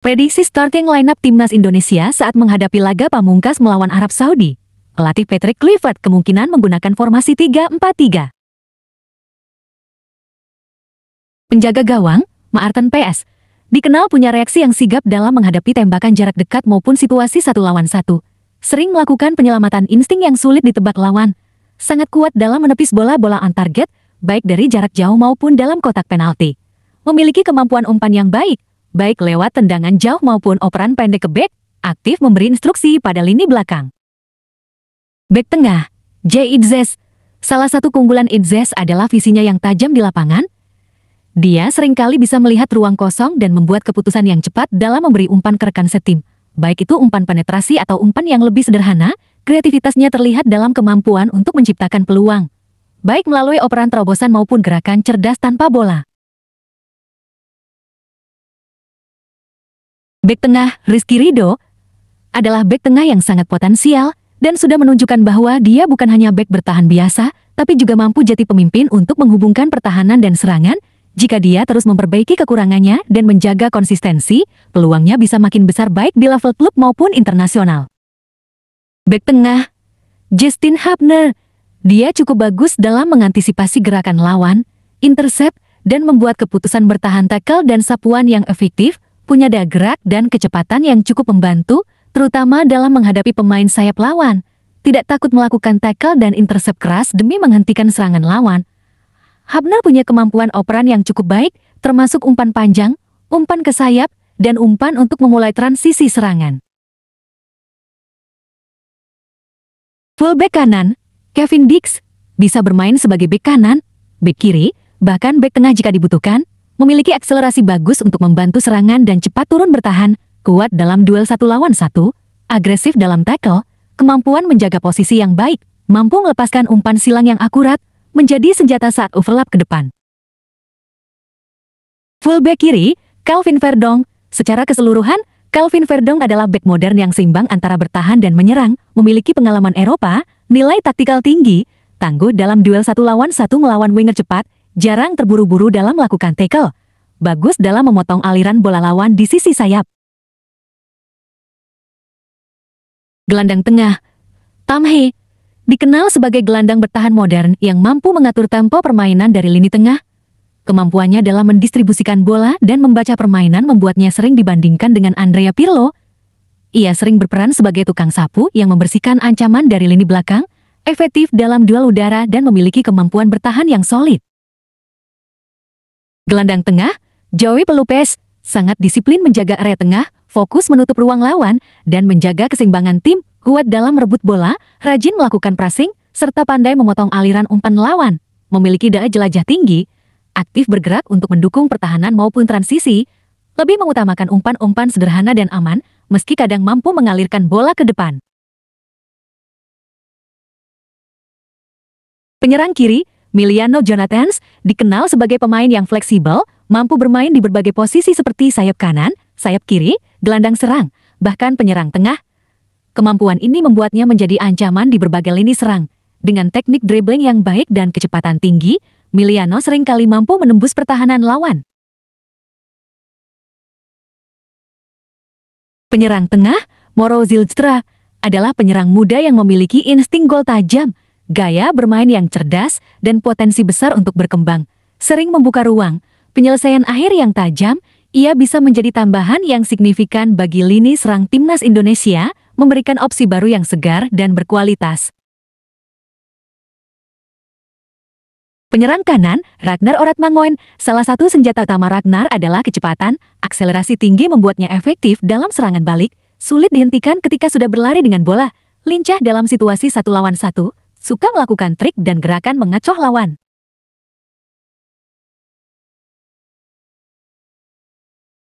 Prediksi starting lineup timnas Indonesia saat menghadapi laga pamungkas melawan Arab Saudi. Pelatih Patrick Kluivert kemungkinan menggunakan formasi 3-4-3. Penjaga gawang, Maarten PS, dikenal punya reaksi yang sigap dalam menghadapi tembakan jarak dekat maupun situasi 1 lawan 1. Sering melakukan penyelamatan insting yang sulit ditebak lawan. Sangat kuat dalam menepis bola-bola on-target, baik dari jarak jauh maupun dalam kotak penalti. Memiliki kemampuan umpan yang baik lewat tendangan jauh maupun operan pendek ke bek, aktif memberi instruksi pada lini belakang. Bek tengah, J. Itzes. Salah satu keunggulan Itzes adalah visinya yang tajam di lapangan. Dia seringkali bisa melihat ruang kosong dan membuat keputusan yang cepat dalam memberi umpan ke rekan setim. Baik itu umpan penetrasi atau umpan yang lebih sederhana, kreativitasnya terlihat dalam kemampuan untuk menciptakan peluang, baik melalui operan terobosan maupun gerakan cerdas tanpa bola. Bek tengah, Rizky Ridho, adalah bek tengah yang sangat potensial dan sudah menunjukkan bahwa dia bukan hanya bek bertahan biasa, tapi juga mampu jadi pemimpin untuk menghubungkan pertahanan dan serangan. Jika dia terus memperbaiki kekurangannya dan menjaga konsistensi, peluangnya bisa makin besar baik di level klub maupun internasional. Bek tengah, Justin Hubner, dia cukup bagus dalam mengantisipasi gerakan lawan, intercept, dan membuat keputusan bertahan tackle dan sapuan yang efektif. Punya daya gerak dan kecepatan yang cukup membantu, terutama dalam menghadapi pemain sayap lawan. Tidak takut melakukan tackle dan intercept keras demi menghentikan serangan lawan. Hubner punya kemampuan operan yang cukup baik, termasuk umpan panjang, umpan ke sayap, dan umpan untuk memulai transisi serangan. Fullback kanan, Kevin Dix, bisa bermain sebagai bek kanan, bek kiri, bahkan bek tengah jika dibutuhkan. Memiliki akselerasi bagus untuk membantu serangan dan cepat turun bertahan, kuat dalam duel 1 lawan 1, agresif dalam tackle, kemampuan menjaga posisi yang baik, mampu melepaskan umpan silang yang akurat, menjadi senjata saat overlap ke depan. Fullback kiri, Calvin Verdong. Secara keseluruhan, Calvin Verdong adalah bek modern yang seimbang antara bertahan dan menyerang, memiliki pengalaman Eropa, nilai taktikal tinggi, tangguh dalam duel 1 lawan 1 melawan winger cepat, jarang terburu-buru dalam melakukan tackle, bagus dalam memotong aliran bola lawan di sisi sayap. Gelandang tengah, Tam Hee, dikenal sebagai gelandang bertahan modern yang mampu mengatur tempo permainan dari lini tengah. Kemampuannya dalam mendistribusikan bola dan membaca permainan membuatnya sering dibandingkan dengan Andrea Pirlo. Ia sering berperan sebagai tukang sapu yang membersihkan ancaman dari lini belakang, efektif dalam duel udara dan memiliki kemampuan bertahan yang solid. Gelandang tengah, Joey Pelupes, sangat disiplin menjaga area tengah, fokus menutup ruang lawan, dan menjaga keseimbangan tim, kuat dalam merebut bola, rajin melakukan pressing, serta pandai memotong aliran umpan lawan. Memiliki daya jelajah tinggi, aktif bergerak untuk mendukung pertahanan maupun transisi, lebih mengutamakan umpan-umpan sederhana dan aman, meski kadang mampu mengalirkan bola ke depan. Penyerang kiri, Miliano Jonathans, dikenal sebagai pemain yang fleksibel, mampu bermain di berbagai posisi seperti sayap kanan, sayap kiri, gelandang serang, bahkan penyerang tengah. Kemampuan ini membuatnya menjadi ancaman di berbagai lini serang. Dengan teknik dribbling yang baik dan kecepatan tinggi, Miliano seringkali mampu menembus pertahanan lawan. Penyerang tengah, Moro Zylstra, adalah penyerang muda yang memiliki insting gol tajam, gaya bermain yang cerdas, dan potensi besar untuk berkembang. Sering membuka ruang, penyelesaian akhir yang tajam, ia bisa menjadi tambahan yang signifikan bagi lini serang timnas Indonesia, memberikan opsi baru yang segar dan berkualitas. Penyerang kanan, Ragnar Oratmangoen. Salah satu senjata utama Ragnar adalah kecepatan, akselerasi tinggi membuatnya efektif dalam serangan balik, sulit dihentikan ketika sudah berlari dengan bola, lincah dalam situasi 1 lawan 1, suka melakukan trik dan gerakan mengecoh lawan.